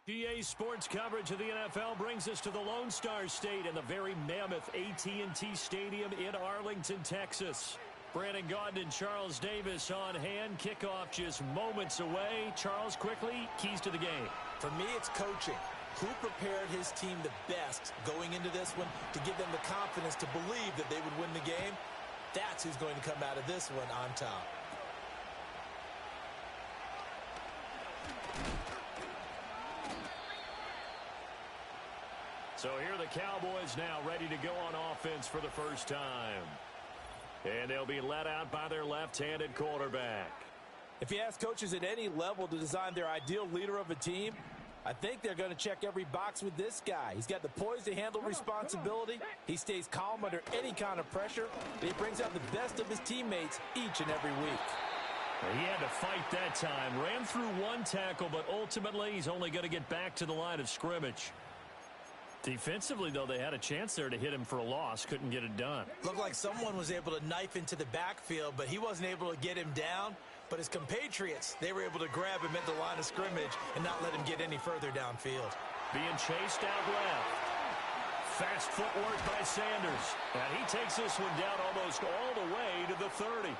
GA Sports coverage of the NFL brings us to the Lone Star State and the very mammoth AT&T Stadium in Arlington, Texas. Brandon Gaudin and Charles Davis on hand. Kickoff just moments away. Charles, quickly, keys to the game. For me, it's coaching. Who prepared his team the best going into this one to give them the confidence to believe that they would win the game? That's who's going to come out of this one on top. So here are the Cowboys now ready to go on offense for the first time. And they'll be led out by their left-handed quarterback. If you ask coaches at any level to design their ideal leader of a team, I think they're going to check every box with this guy. He's got the poise to handle responsibility. He stays calm under any kind of pressure. And he brings out the best of his teammates each and every week. He had to fight that time. Ran through one tackle, but ultimately he's only going to get back to the line of scrimmage. Defensively, though, they had a chance there to hit him for a loss. Couldn't get it done. Looked like someone was able to knife into the backfield, but he wasn't able to get him down. But his compatriots, they were able to grab him at the line of scrimmage and not let him get any further downfield. Being chased out left. Fast footwork by Sanders. And he takes this one down almost all the way to the 30.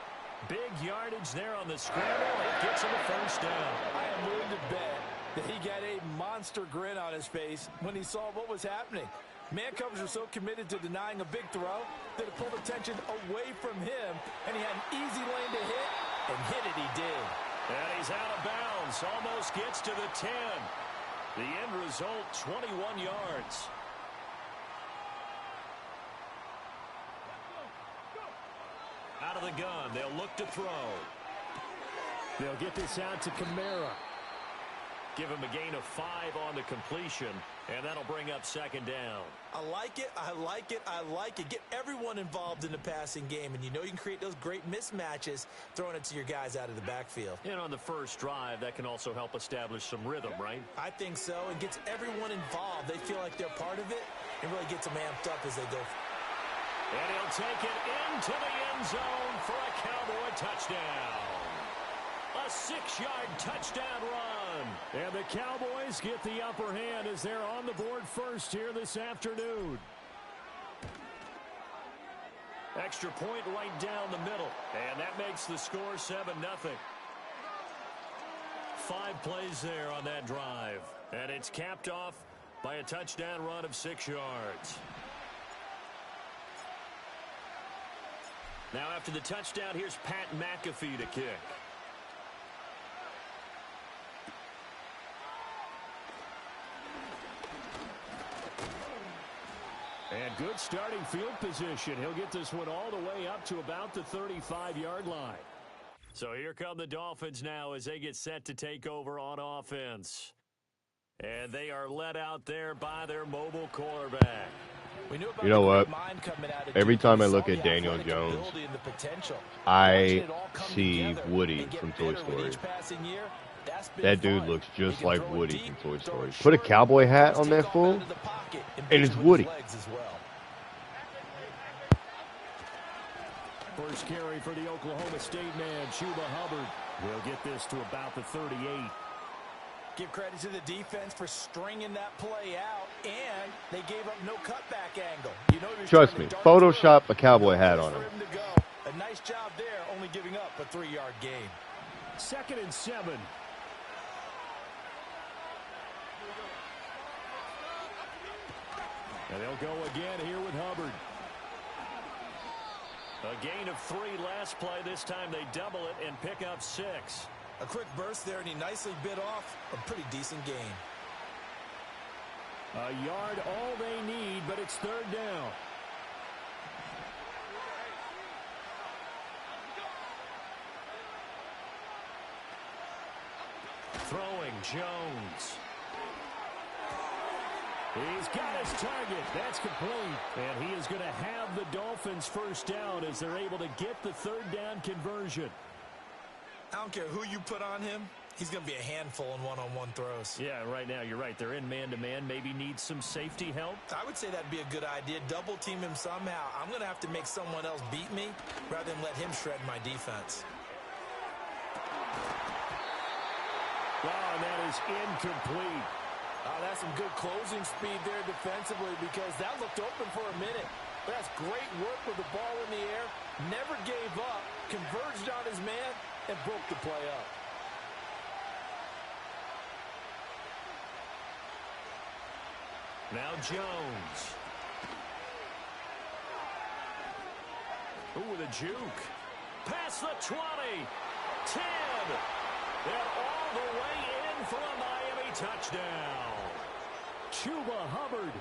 Big yardage there on the scramble. It gets him a first down. I am willing to bet that he got a monster grin on his face when he saw what was happening. Man coverage was so committed to denying a big throw that it pulled attention away from him, and he had an easy lane to hit, and hit it he did. And he's out of bounds. Almost gets to the 10. The end result, 21 yards. Out of the gun, they'll look to throw. They'll get this out to Kamara. Give him a gain of 5 on the completion, and that'll bring up second down. I like it, I like it, I like it. Get everyone involved in the passing game, and you know you can create those great mismatches throwing it to your guys out of the backfield. And on the first drive, that can also help establish some rhythm, right? I think so. It gets everyone involved. They feel like they're part of it, and really gets them amped up as they go. And he'll take it into the end zone for a Cowboy touchdown. A 6-yard touchdown run. And the Cowboys get the upper hand as they're on the board first here this afternoon. Extra point right down the middle. And that makes the score 7-0. 5 plays there on that drive. And it's capped off by a touchdown run of 6 yards. Now after the touchdown, here's Pat McAfee to kick. And good starting field position. He'll get this one all the way up to about the 35-yard line. So here come the Dolphins now as they get set to take over on offense. And they are led out there by their mobile quarterback. You know what? Every time I look at Daniel Jones, I see Woody from Toy Story. That dude looks just like Woody from Toy Story. Put a cowboy hat on that fool, and it's Woody. First carry for the Oklahoma State man, Chuba Hubbard. Will get this to about the 38. Give credit to the defense for stringing that play out, and they gave up no cutback angle. You know, trust me, Photoshop a cowboy hat on him. A nice job there, only giving up a 3-yard gain. 2nd and 7. And they'll go again here with Hubbard. A gain of 3 last play. This time they double it and pick up 6. A quick burst there, and he nicely bit off a pretty decent gain. A yard all they need, but it's 3rd down. Throwing Jones. He's got his target. That's complete. And he is going to have the Dolphins first down as they're able to get the 3rd down conversion. I don't care who you put on him. He's going to be a handful in one-on-one throws. Yeah, right now you're right. They're in man-to-man. Maybe need some safety help. I would say that'd be a good idea. Double team him somehow. I'm going to have to make someone else beat me rather than let him shred my defense. Wow, and that is incomplete. Oh, that's some good closing speed there defensively because that looked open for a minute. But that's great work with the ball in the air. Never gave up, converged on his man, and broke the play up. Now Jones. Ooh, with a juke. Past the 20. 10. And all the way in for a Miami touchdown. Chuba Hubbard,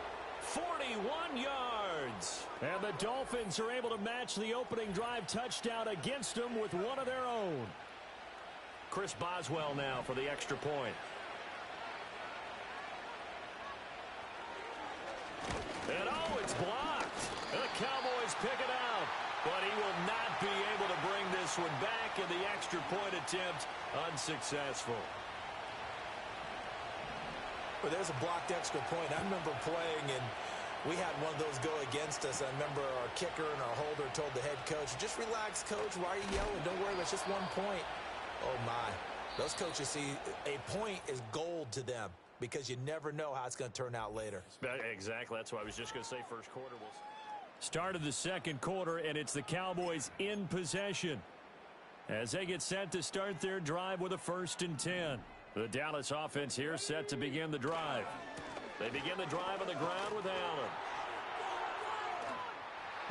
41 yards. And the Dolphins are able to match the opening drive touchdown against them with one of their own. Chris Boswell now for the extra point. And oh, it's blocked. The Cowboys pick it out. But he will not be able to bring this one back, and the extra point attempt unsuccessful. Well, there's a blocked extra point. I remember playing, and we had one of those go against us. I remember our kicker and our holder told the head coach, just relax, coach. Why are you yelling? Don't worry, it's just 1 point. Oh, my. Those coaches see a point is gold to them because you never know how it's going to turn out later. Exactly. That's what I was just going to say. First quarter was... Start of the second quarter, and it's the Cowboys in possession as they get set to start their drive with a 1st and 10. The Dallas offense here set to begin the drive. They begin the drive on the ground with Allen.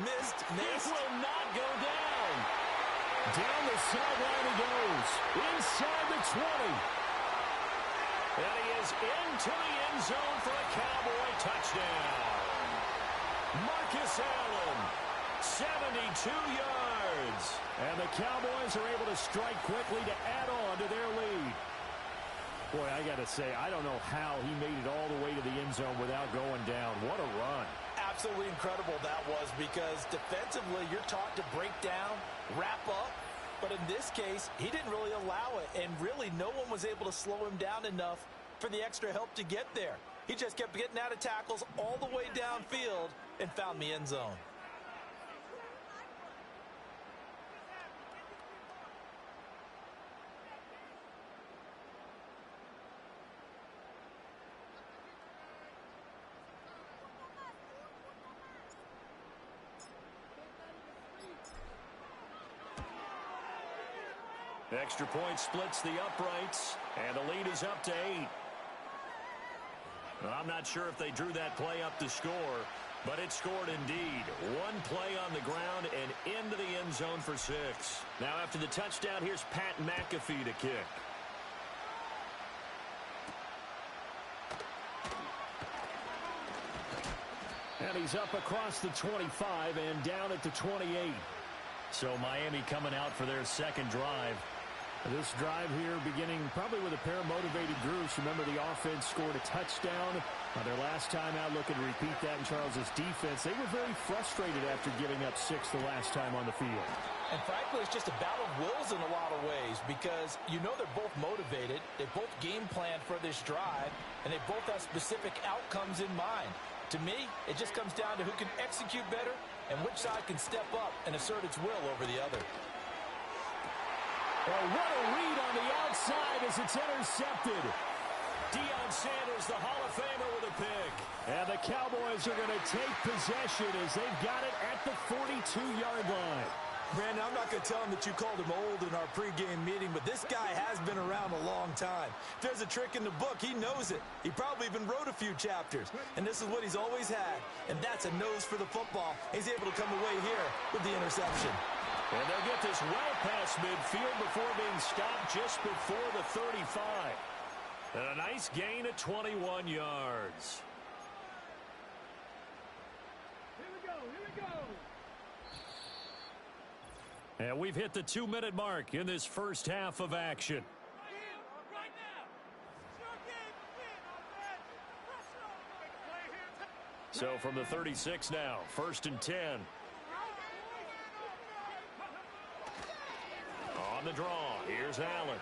Missed. It will not go down. Down the sideline he goes. Inside the 20. And he is into the end zone for a Cowboy touchdown. Marcus Allen, 72 yards. And the Cowboys are able to strike quickly to add on to their lead. Boy, I got to say, I don't know how he made it all the way to the end zone without going down. What a run. Absolutely incredible that was because defensively you're taught to break down, wrap up. But in this case, he didn't really allow it. And really, no one was able to slow him down enough for the extra help to get there. He just kept getting out of tackles all the way downfield and found the end zone. Extra point splits the uprights, and the lead is up to 8. I'm not sure if they drew that play up to score, but it scored indeed. One play on the ground and into the end zone for 6. Now after the touchdown, here's Pat McAfee to kick. And he's up across the 25 and down at the 28. So Miami coming out for their second drive. This drive here beginning probably with a pair of motivated groups. Remember, the offense scored a touchdown their last time out. Looking to repeat that in Charles's defense. They were very frustrated after giving up 6 the last time on the field. And frankly, it's just a battle of wills in a lot of ways because you know they're both motivated. They both game planned for this drive, and they both have specific outcomes in mind. To me, it just comes down to who can execute better and which side can step up and assert its will over the other. Oh, what a read on the outside as it's intercepted. Deion Sanders, the Hall of Famer, with a pick. And the Cowboys are going to take possession as they've got it at the 42-yard line. Brandon, I'm not going to tell him that you called him old in our pregame meeting, but this guy has been around a long time. If there's a trick in the book, he knows it. He probably even wrote a few chapters. And this is what he's always had, and that's a nose for the football. He's able to come away here with the interception. And they'll get this well past midfield before being stopped just before the 35. And a nice gain of 21 yards. Here we go, here we go. And we've hit the 2-minute mark in this first half of action. Right now. So from the 36 now, 1st and 10. On the draw, here's Allen.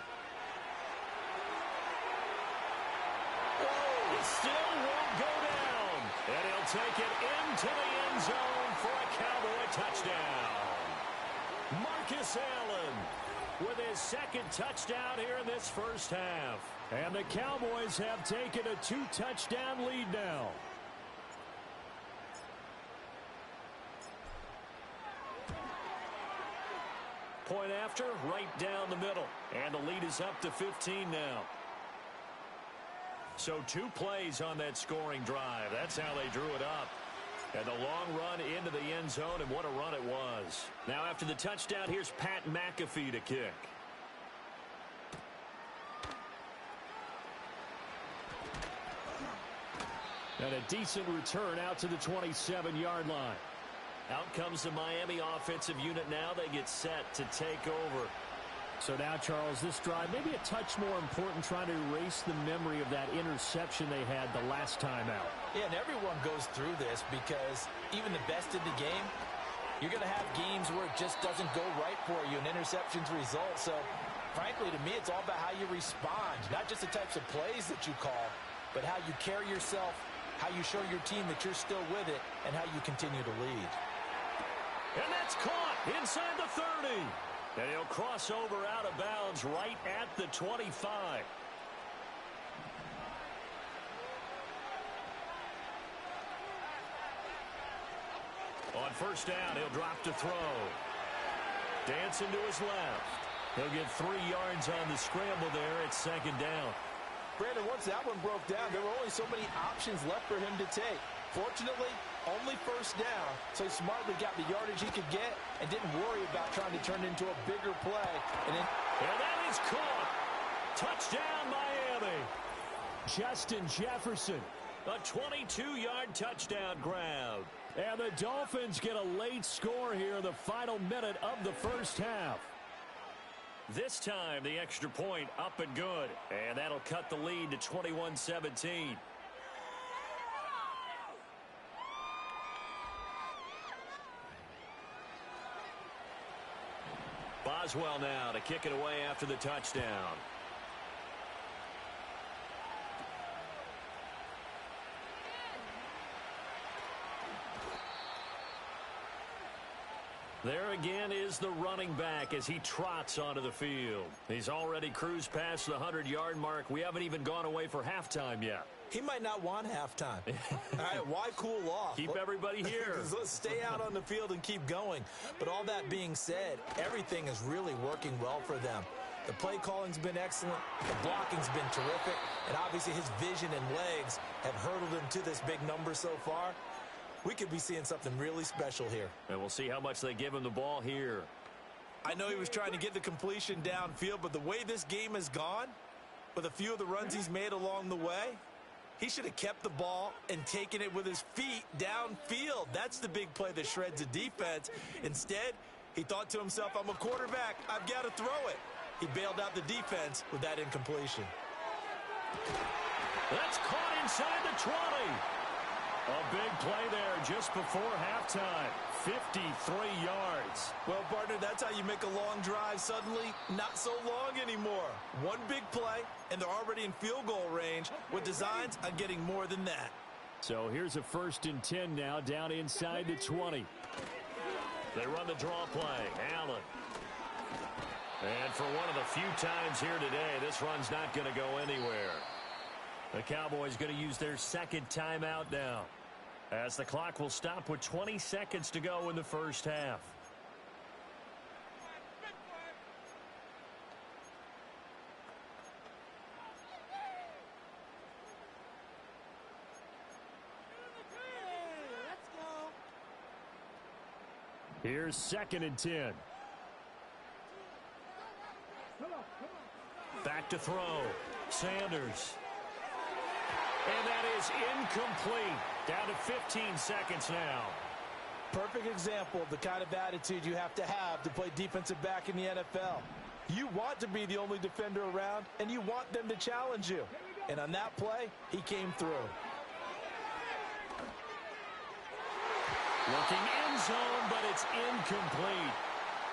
Whoa, it still won't go down. And he'll take it into the end zone for a Cowboy touchdown. Marcus Allen. with his second touchdown here in this first half. And the Cowboys have taken a 2-touchdown lead now. Point after, right down the middle. And the lead is up to 15 now. So 2 plays on that scoring drive. That's how they drew it up. And the long run into the end zone, and what a run it was. Now after the touchdown, here's Pat McAfee to kick. And a decent return out to the 27-yard line. Out comes the Miami offensive unit now. They get set to take over. So now, Charles, this drive maybe a touch more important, trying to erase the memory of that interception they had the last time out. Yeah, and everyone goes through this because even the best in the game, you're going to have games where it just doesn't go right for you, and interceptions result. So, frankly, to me, it's all about how you respond, not just the types of plays that you call, but how you carry yourself, how you show your team that you're still with it, and how you continue to lead. And that's caught inside the 30. And he'll cross over out of bounds right at the 25. On first down, he'll drop to throw. Dancing to his left. He'll get 3 yards on the scramble there at second down. Brandon, once that one broke down, there were only so many options left for him to take. Fortunately, only first down, so he smartly got the yardage he could get and didn't worry about trying to turn it into a bigger play. And that is caught. Touchdown, Miami. Justin Jefferson, a 22-yard touchdown grab. And the Dolphins get a late score here in the final minute of the first half. This time, the extra point up and good. And that'll cut the lead to 21-17. Boswell now to kick it away after the touchdown. There again is the running back as he trots onto the field. He's already cruised past the 100-yard mark. We haven't even gone away for halftime yet. He might not want halftime. All right, why cool off? Keep everybody here. Let's stay out on the field and keep going. But all that being said, everything is really working well for them. The play calling's been excellent. The blocking's been terrific. And obviously his vision and legs have hurdled him to this big number so far. We could be seeing something really special here. And we'll see how much they give him the ball here. I know he was trying to get the completion downfield, but the way this game has gone, with a few of the runs he's made along the way, he should have kept the ball and taken it with his feet downfield. That's the big play that shreds a defense. Instead, he thought to himself, I'm a quarterback. I've got to throw it. He bailed out the defense with that incompletion. That's caught inside the 20. A big play there just before halftime. 53 yards. Well, partner, that's how you make a long drive suddenly not so long anymore. One big play, and they're already in field goal range with designs on getting more than that. So here's a 1st and 10 now down inside the 20. They run the draw play. Allen. And for one of the few times here today, this run's not going to go anywhere. The Cowboys going to use their 2nd timeout now, as the clock will stop with 20 seconds to go in the first half. Here's 2nd and 10. Back to throw. Sanders. And that is incomplete. Down to 15 seconds now. Perfect example of the kind of attitude you have to play defensive back in the NFL. You want to be the only defender around, and you want them to challenge you. And on that play, he came through. Looking end zone, but it's incomplete.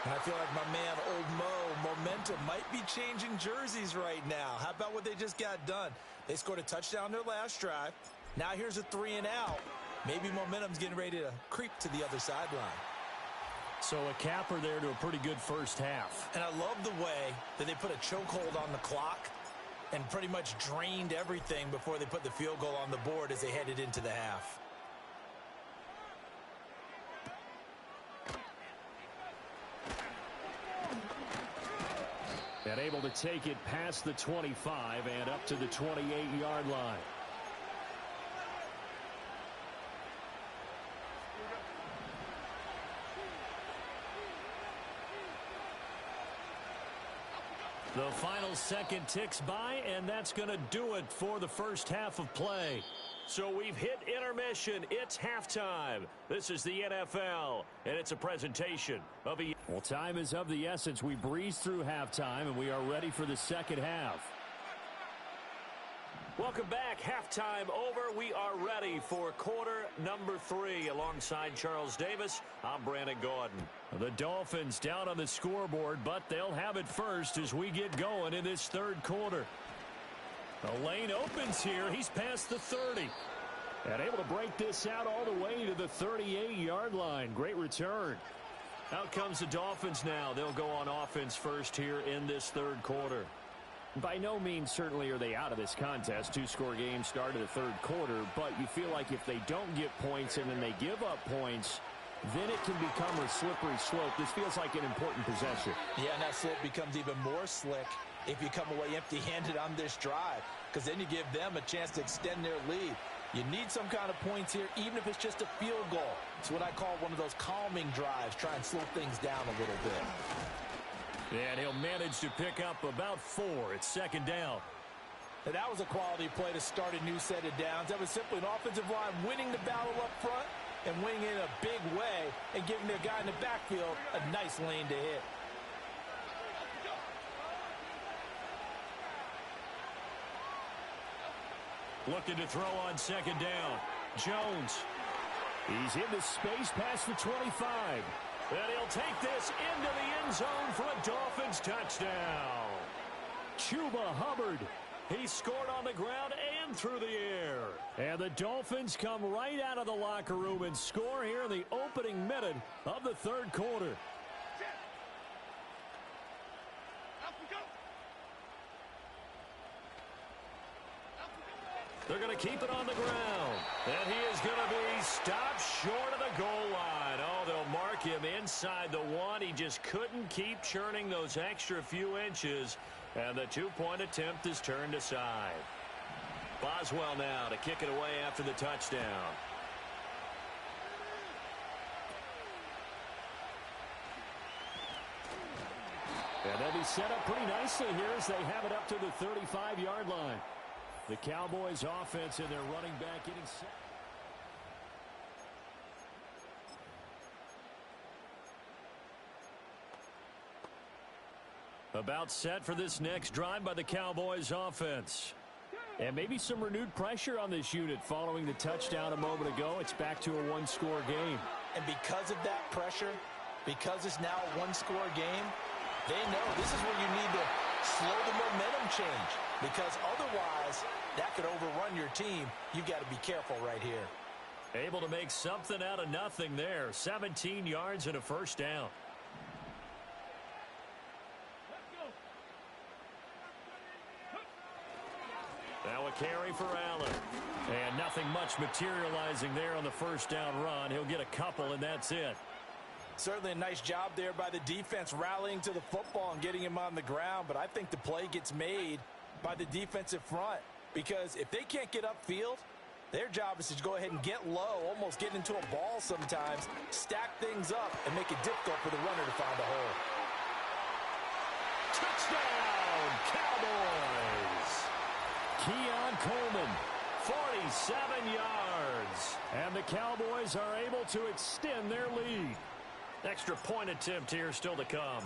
And I feel like my man, Old Mo, momentum might be changing jerseys right now. How about what they just got done? They scored a touchdown their last drive. Now here's a 3 and out. Maybe momentum's getting ready to creep to the other sideline. So a capper there to a pretty good first half. And I love the way that they put a chokehold on the clock and pretty much drained everything before they put the field goal on the board as they headed into the half. And able to take it past the 25 and up to the 28-yard line. The final second ticks by, and that's going to do it for the first half of play. So we've hit intermission. It's halftime. This is the NFL, and it's a presentation of a... Well, time is of the essence. We breezed through halftime, and we are ready for the second half. Welcome back. Halftime over. We are ready for quarter number 3. Alongside Charles Davis, I'm Brandon Gordon. The Dolphins down on the scoreboard, but they'll have it first as we get going in this third quarter. The lane opens here. He's past the 30. And able to break this out all the way to the 38-yard line. Great return. Out comes the Dolphins now. They'll go on offense first here in this third quarter. By no means certainly are they out of this contest. 2-score game start of the third quarter, but you feel like if they don't get points and then they give up points, then it can become a slippery slope. This feels like an important possession. Yeah, and that slope becomes even more slick if you come away empty-handed on this drive, because then you give them a chance to extend their lead. You need some kind of points here, even if it's just a field goal. It's what I call one of those calming drives. Try and slow things down a little bit. And he'll manage to pick up about 4. It's second down. And that was a quality play to start a new set of downs. That was simply an offensive line winning the battle up front and winning in a big way and giving their guy in the backfield a nice lane to hit. Looking to throw on second down. Jones. He's into space past the 25. And he'll take this into the end zone for a Dolphins touchdown. Chuba Hubbard. He scored on the ground and through the air. And the Dolphins come right out of the locker room and score here in the opening minute of the third quarter. They're going to keep it on the ground. And he is going to be stopped short of the goal line. Oh, they'll mark him inside the 1. He just couldn't keep churning those extra few inches. And the 2-point attempt is turned aside. Boswell now to kick it away after the touchdown. And they'll be set up pretty nicely here as they have it up to the 35-yard line. The Cowboys offense and their running back getting set. About set for this next drive by the Cowboys offense. And maybe some renewed pressure on this unit following the touchdown a moment ago. It's back to a 1-score game. And because of that pressure, because it's now a 1-score game, they know this is where you need to slow the momentum change, because otherwise that could overrun your team. You've got to be careful right here. Able to make something out of nothing there. 17 yards and a first down. Now a carry for Allen. And nothing much materializing there on the first down run. He'll get a couple, and that's it. Certainly a nice job there by the defense rallying to the football and getting him on the ground. But I think the play gets made by the defensive front, because if they can't get upfield, their job is to go ahead and get low, almost get into a ball sometimes, stack things up, and make it difficult for the runner to find a hole. Touchdown, Cowboys! Keon Coleman, 47 yards. And the Cowboys are able to extend their lead. Extra point attempt here still to come.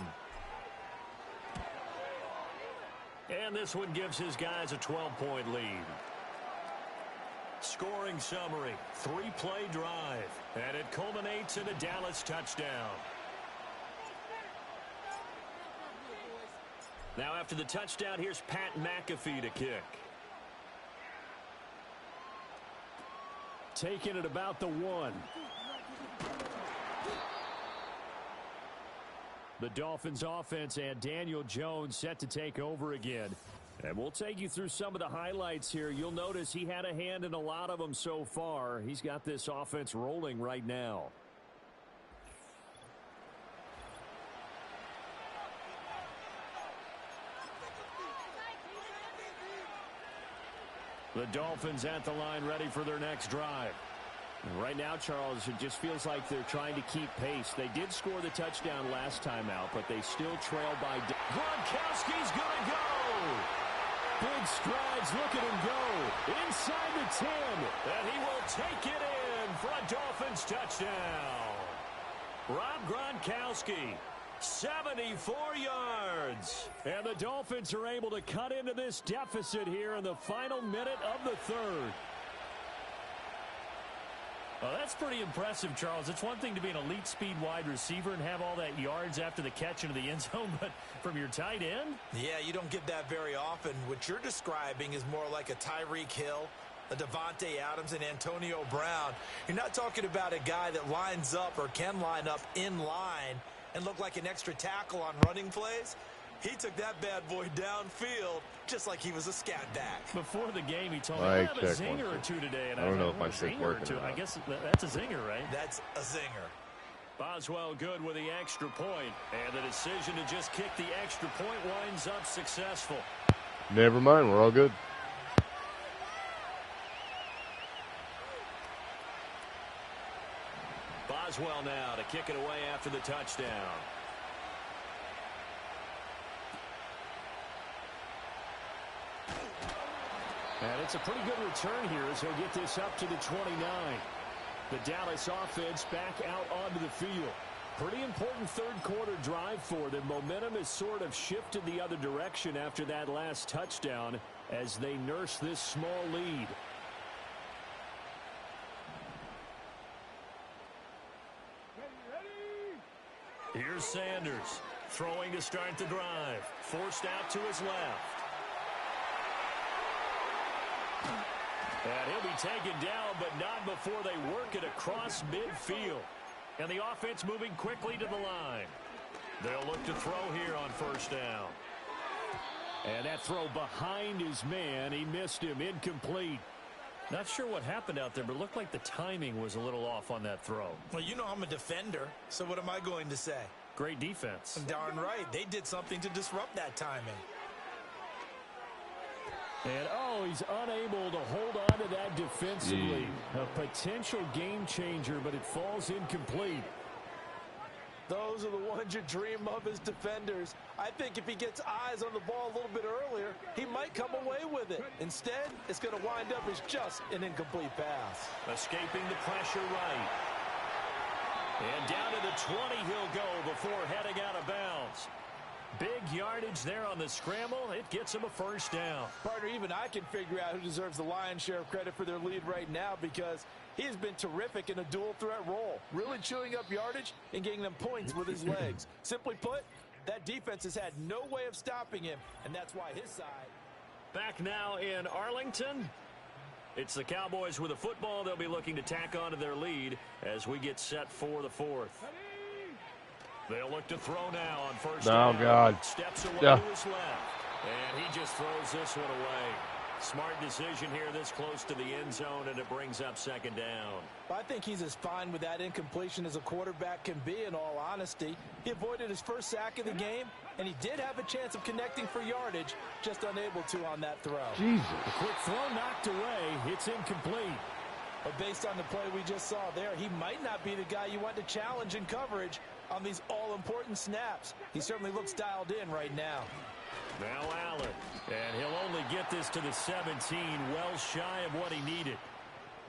And this one gives his guys a 12-point lead. Scoring summary, 3-play drive. And it culminates in a Dallas touchdown. Now after the touchdown, here's Pat McAfee to kick. Taking it about the 1. The Dolphins offense and Daniel Jones set to take over again. And we'll take you through some of the highlights here. You'll notice he had a hand in a lot of them so far. He's got this offense rolling right now. The Dolphins at the line ready for their next drive. Right now, Charles, it just feels like they're trying to keep pace. They did score the touchdown last time out, but they still trail by. Gronkowski's going to go. Big strides. Look at him go. Inside the 10. And he will take it in for a Dolphins touchdown. Rob Gronkowski. 74 yards. And the Dolphins are able to cut into this deficit here in the final minute of the third. Well, that's pretty impressive, Charles. It's one thing to be an elite speed wide receiver and have all that yards after the catch into the end zone, but from your tight end? Yeah, you don't get that very often. What you're describing is more like a Tyreek Hill, a Devontae Adams, and Antonio Brown. You're not talking about a guy that lines up or can line up in line and look like an extra tackle on running plays. He took that bad boy downfield just like he was a scat back. Before the game, he told me, I have a zinger or two today. And I don't know if my shit's working or not. I guess that's a zinger, right? That's a zinger. Boswell good with the extra point. And the decision to just kick the extra point winds up successful. Never mind, we're all good. Boswell now to kick it away after the touchdown. And it's a pretty good return here as he'll get this up to the 29. The Dallas offense back out onto the field. Pretty important third quarter drive for them. Momentum has sort of shifted the other direction after that last touchdown as they nurse this small lead. Here's Sanders throwing to start the drive. Forced out to his left. And he'll be taken down, but not before they work it across midfield. And the offense moving quickly to the line. They'll look to throw here on first down. And that throw behind his man. He missed him. Incomplete. Not sure what happened out there, but it looked like the timing was a little off on that throw. Well, you know I'm a defender, so what am I going to say? Great defense. Darn right. They did something to disrupt that timing. And, oh, he's unable to hold on to that defensively. A potential game changer, but it falls incomplete. Those are the ones you dream of as defenders. I think if he gets eyes on the ball a little bit earlier, he might come away with it. Instead, it's going to wind up as just an incomplete pass. Escaping the pressure right. And down to the 20 he'll go before heading out of bounds. Big yardage there on the scramble. It gets him a first down. Partner, even I can figure out who deserves the lion's share of credit for their lead right now because he has been terrific in a dual threat role, really chewing up yardage and getting them points with his legs. Simply put, that defense has had no way of stopping him, and that's why his side. Back now in Arlington. It's the Cowboys with a football. They'll be looking to tack on to their lead as we get set for the fourth. They'll look to throw now on first down. Oh, God. Steps away to his left. And he just throws this one away. Smart decision here this close to the end zone, and it brings up second down. I think he's as fine with that incompletion as a quarterback can be, in all honesty. He avoided his first sack of the game, and he did have a chance of connecting for yardage, just unable to on that throw. Jesus. The quick throw knocked away. It's incomplete. But based on the play we just saw there, he might not be the guy you want to challenge in coverage on these all-important snaps. He certainly looks dialed in right now. Now Allen, and he'll only get this to the 17, well shy of what he needed.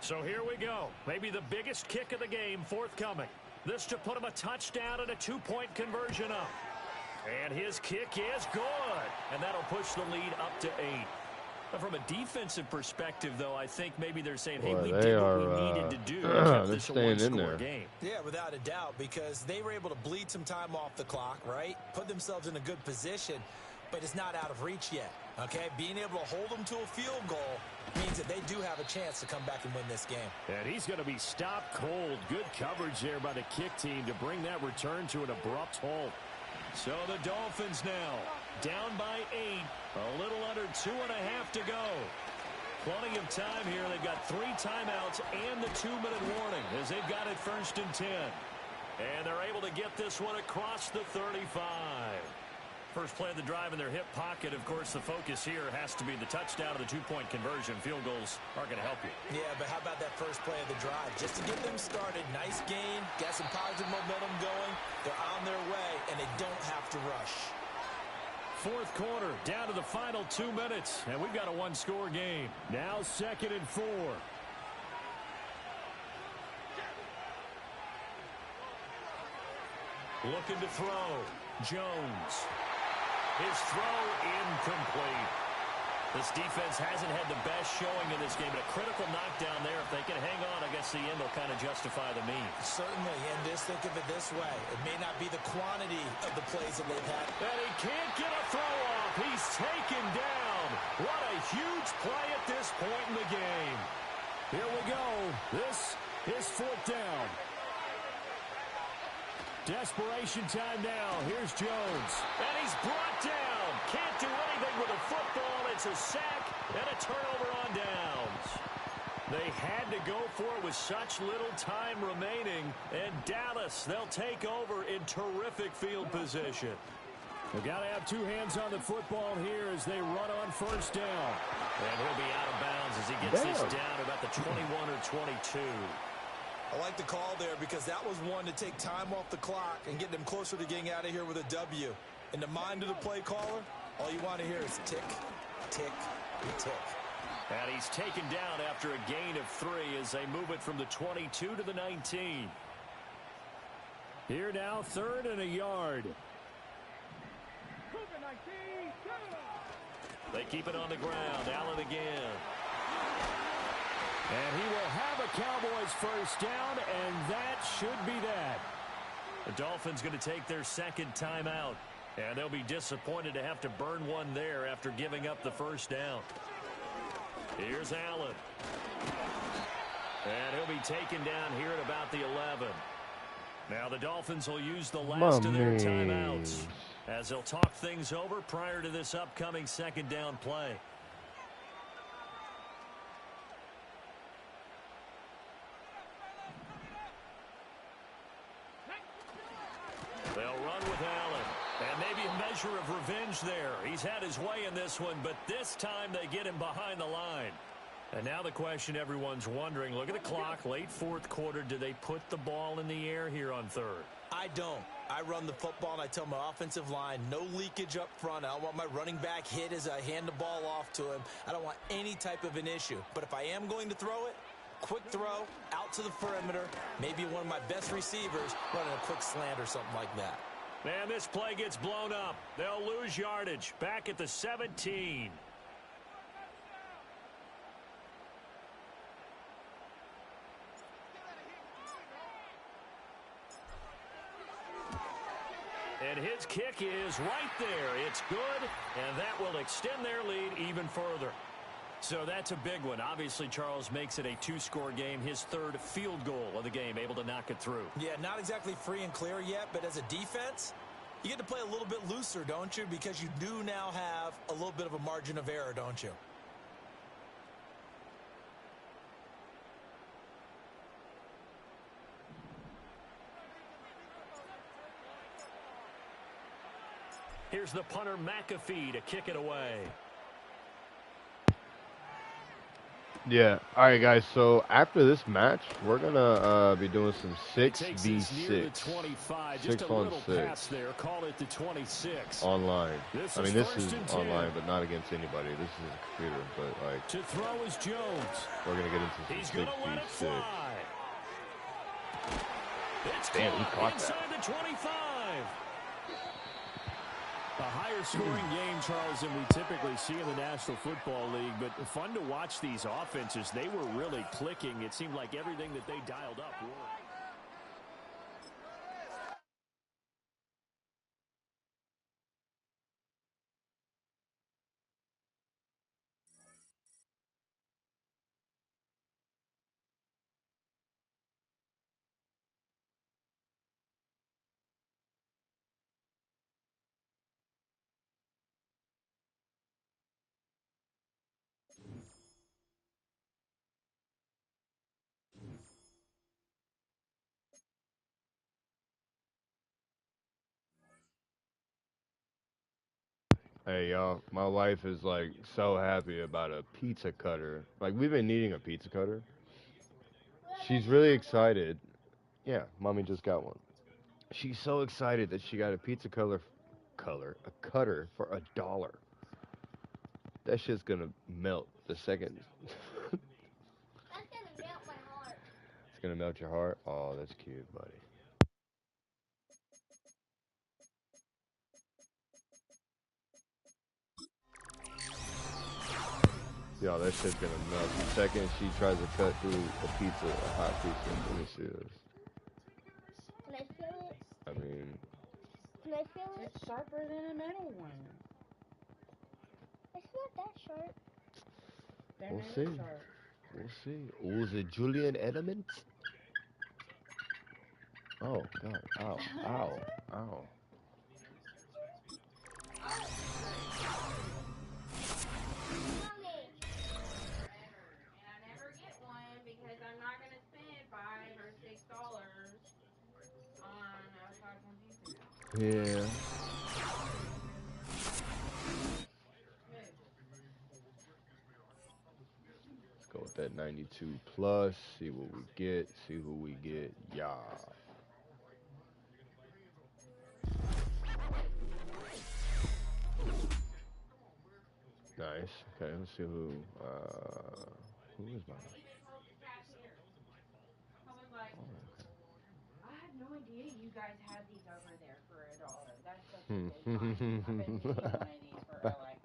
So here we go. Maybe the biggest kick of the game forthcoming. This to put him a touchdown and a two-point conversion up. And his kick is good. And that'll push the lead up to 8. But from a defensive perspective, though, I think maybe they're saying, hey, we did what we needed to do to keep this a one-score game. Yeah, without a doubt, because they were able to bleed some time off the clock, right? Put themselves in a good position, but it's not out of reach yet, okay? Being able to hold them to a field goal means that they do have a chance to come back and win this game. And he's going to be stopped cold. Good coverage there by the kick team to bring that return to an abrupt halt. So the Dolphins now down by 8, a little under 2.5 to go. Plenty of time here. They've got 3 timeouts and the 2-minute warning as they've got it 1st and 10. And they're able to get this one across the 35. First play of the drive in their hip pocket. Of course, the focus here has to be the touchdown of the 2-point conversion. Field goals aren't going to help you. Yeah, but how about that first play of the drive? Just to get them started, nice gain, got some positive momentum going. They're on their way, and they don't have to rush. 4th quarter, down to the final 2 minutes, and we've got a 1-score game. Now 2nd and 4. Looking to throw. Jones. His throw incomplete. This defense hasn't had the best showing in this game, but a critical knockdown there. If they can hang on, I guess the end will kind of justify the means. Certainly, and just think of it this way. It may not be the quantity of the plays that they've had. And he can't get a throw off. He's taken down. What a huge play at this point in the game. Here we go. This is 4th down. Desperation time now. Here's Jones. And he's brought down. Can't do anything with a football. It's a sack and a turnover on downs. They had to go for it with such little time remaining. And Dallas, they'll take over in terrific field position. They've got to have 2 hands on the football here as they run on 1st down. And he'll be out of bounds as he gets this down about the 21 or 22. I like the call there because that was one to take time off the clock and get them closer to getting out of here with a W. In the mind of the play caller, all you want to hear is tick, tick, tick. And he's taken down after a gain of 3 as they move it from the 22 to the 19. Here now, 3rd and a yard. They keep it on the ground. Allen again. And he will have a Cowboys 1st down, and that should be that. The Dolphins going to take their 2nd timeout, and they'll be disappointed to have to burn one there after giving up the 1st down. Here's Allen. And he'll be taken down here at about the 11. Now the Dolphins will use the last of their timeouts as they'll talk things over prior to this upcoming 2nd down play. They'll run with Allen. And maybe a measure of revenge there. He's had his way in this one, but this time they get him behind the line. And now the question everyone's wondering, look at the clock, late 4th quarter. Do they put the ball in the air here on 3rd? I don't. I run the football, and I tell my offensive line, no leakage up front. I don't want my running back hit as I hand the ball off to him. I don't want any type of an issue. But if I am going to throw it, quick throw, out to the perimeter, maybe one of my best receivers running a quick slant or something like that. And this play gets blown up. They'll lose yardage. Back at the 17. And his kick is right there. It's good, and that will extend their lead even further. So that's a big one. Obviously, Charles makes it a 2-score game. His 3rd field goal of the game, able to knock it through. Yeah, not exactly free and clear yet, but as a defense, you get to play a little bit looser, don't you? Because you do now have a little bit of a margin of error, don't you? Here's the punter, McAfee, to kick it away. Yeah. All right, guys. So after this match, we're gonna be doing some 6v6, 6 on 6 there. Call it the 26. online. I mean, this is online, but not against anybody. This is a computer, but like to throw is Jones. We're gonna get into some 6v6. Damn, he caught that. Inside the 25. A higher scoring game, Charles, than we typically see in the National Football League, but fun to watch these offenses. They were really clicking. It seemed like everything that they dialed up worked. Hey y'all, my wife is like so happy about a pizza cutter. Like we've been needing a pizza cutter. She's really excited. Yeah, mommy just got one. She's so excited that she got a pizza a cutter for $1. That shit's gonna melt the second. That's gonna melt my heart. It's gonna melt your heart. Oh, that's cute, buddy. Yo, that shit's gonna melt. The second she tries to cut through a pizza, a hot pizza. Let me see this. Can I feel it? I mean, Can I feel it? It's sharper than a metal one. It's not that sharp. They're we'll not see. sharp. We'll see. Oh, is it Julian Edelman? Oh, God. Ow. Ow. Ow. Mommy. And I never get one because I'm not gonna spend $5 or $6 on a fucking pizza. Yeah. Let's go with that 92 plus. See what we get. See who we get. Yeah. Nice. Okay, let's see who is mine? He just told the cashier. I was like, I had no idea you guys had these over there for $1. That's such a good find. I've been needing one of these for like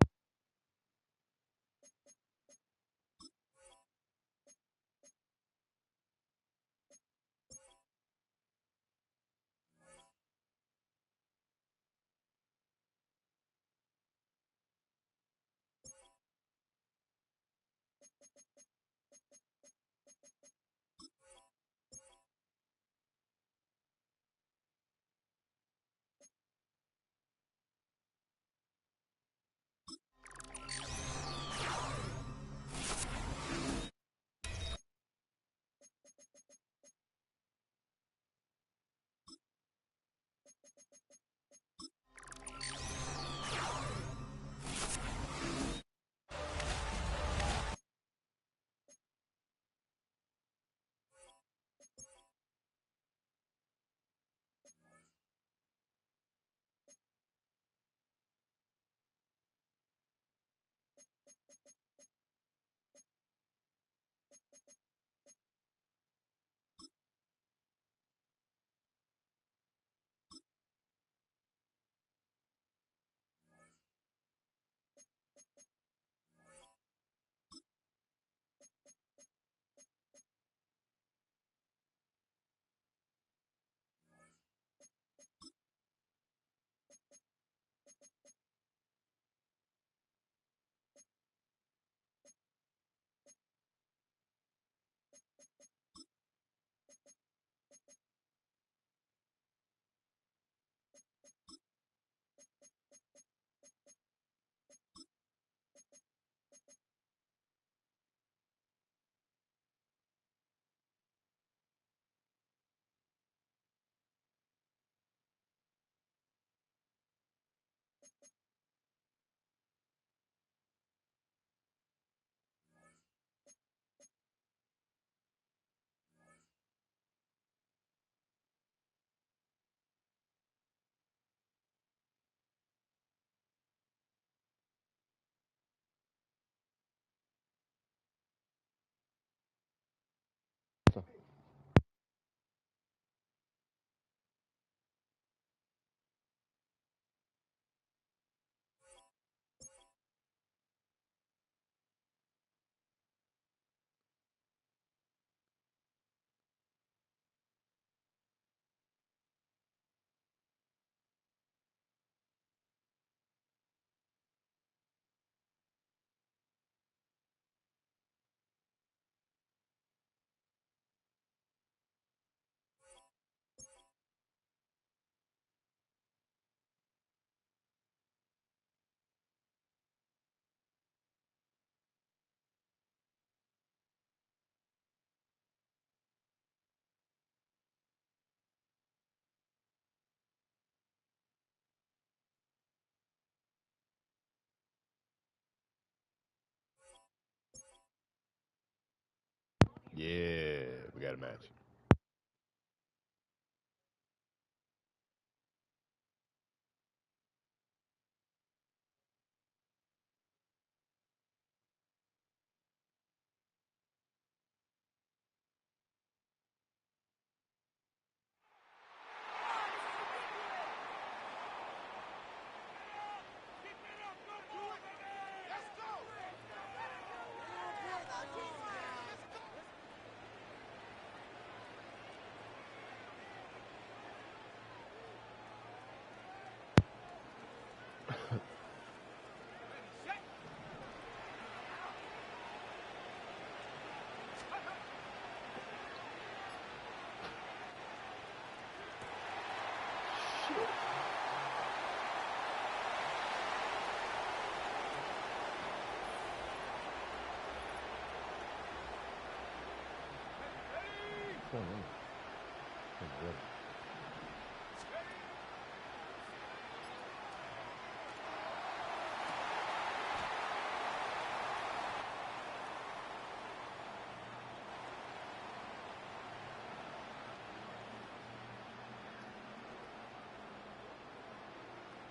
Yeah, we got a match.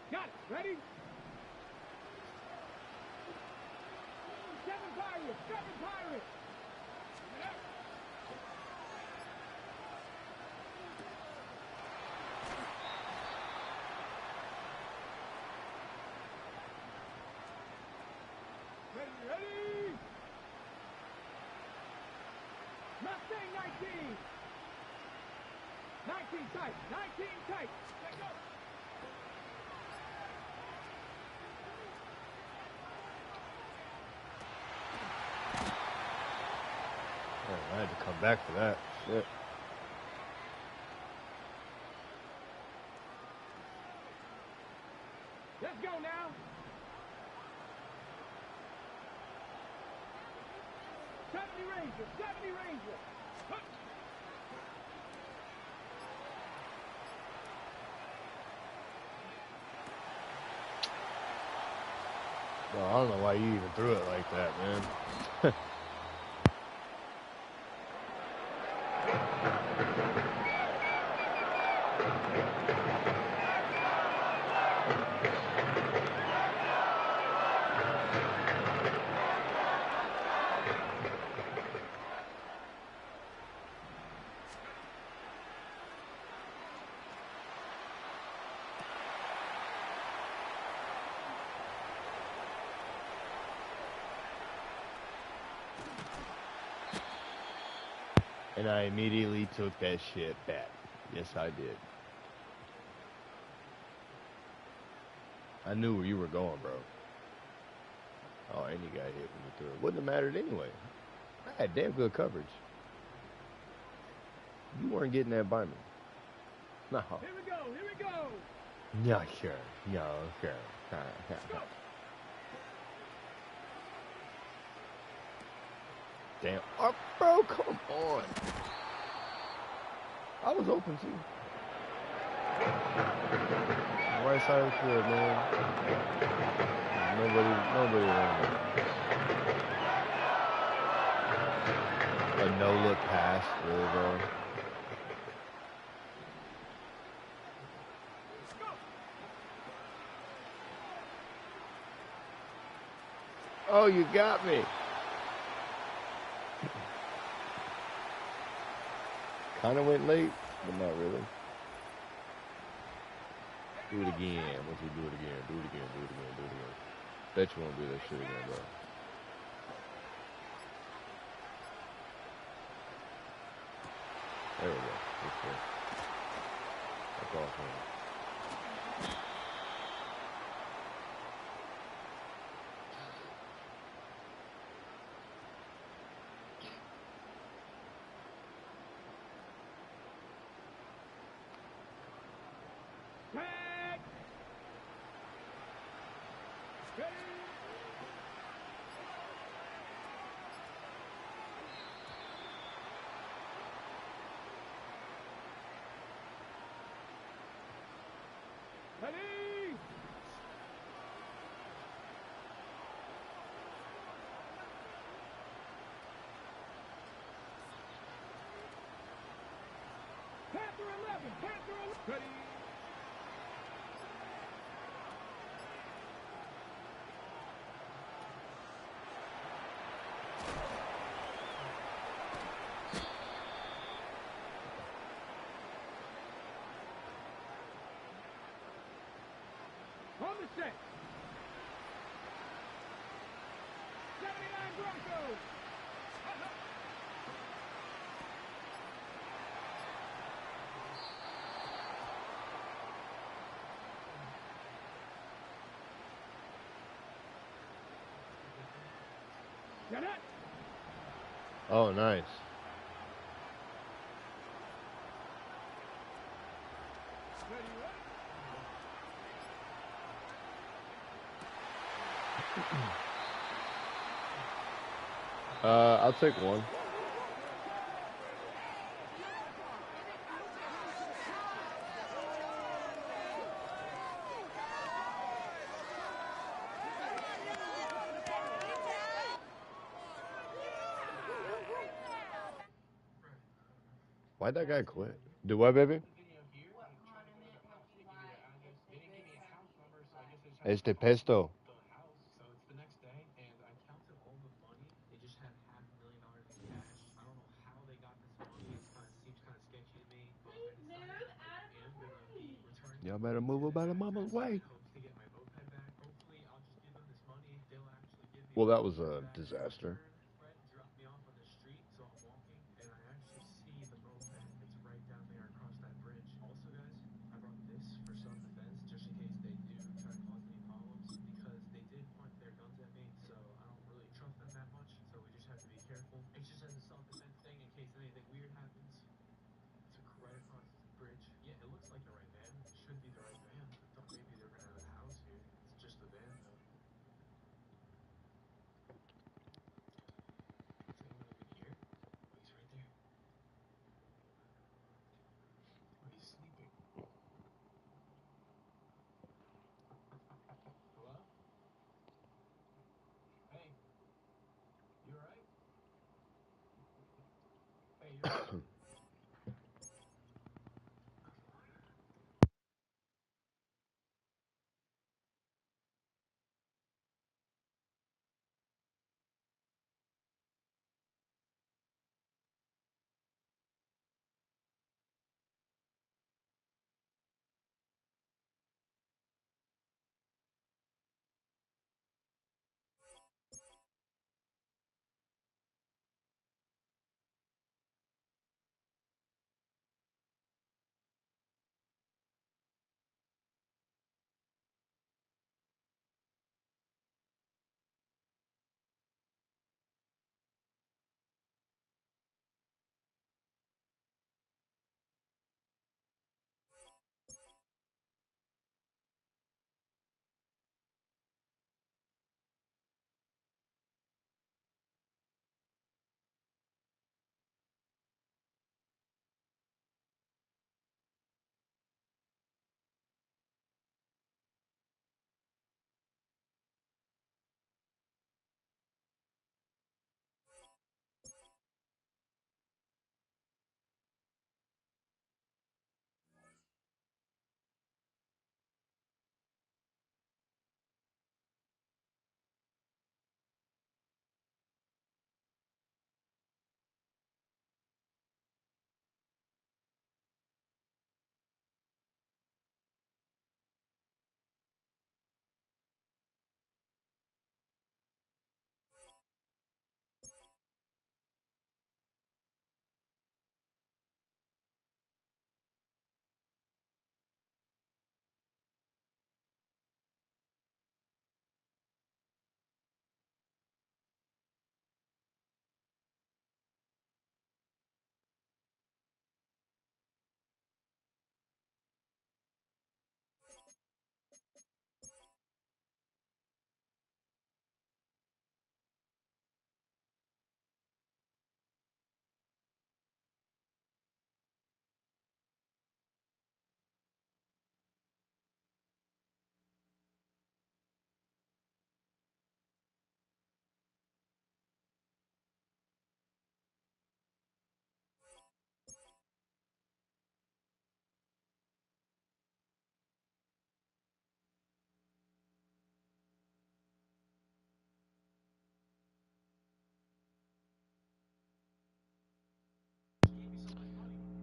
Got it. Ready? Seven Pirates. Seven Pirates. Ready, ready. Mustang 19. 19 tight. 19 tight. Let go. I had to come back for that. Shit. Let's go now. 70 Rangers. 70 Rangers. Huh. Well, I don't know why you even threw it like that, man. And I immediately took that shit back. Yes, I did. I knew where you were going, bro. Oh, and you got hit when you threw it. Wouldn't have mattered anyway. I had damn good coverage. You weren't getting that by me. No. Here we go. Here we go. Yeah, sure. Yeah, sure. Damn. Oh, bro, come on. I was open too. Right side of the field, man. Nobody around me. A no-look pass, really, bro. Oh, you got me. Kind of went late, but not really. Do it again. Once we do it again, do it again, do it again, do it again. Bet you won't do that shit again, bro. There we go. That's good. That's awesome. Tag. Ready. Ready. On the set. 79 Broncos. Get it. Oh, nice. I'll take one. Why'd that guy quit? Do what, baby? Este pesto. Y'all better move about a mama's way. Well, that was a disaster.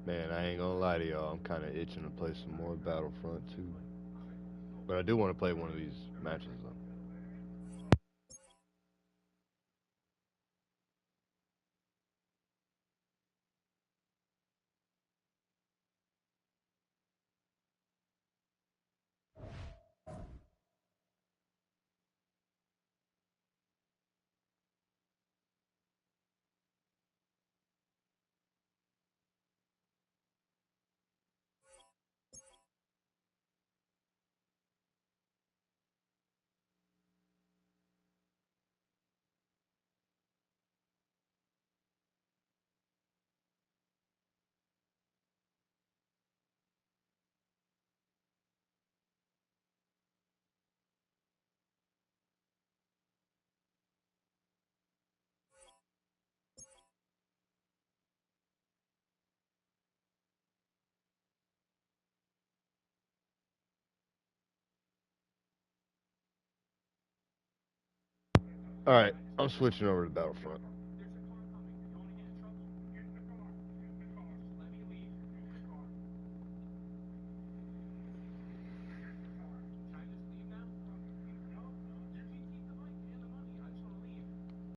Man, I ain't gonna lie to y'all. I'm kind of itching to play some more Battlefront too. But I do want to play one of these matches though. All right, I'm switching over to Battlefront.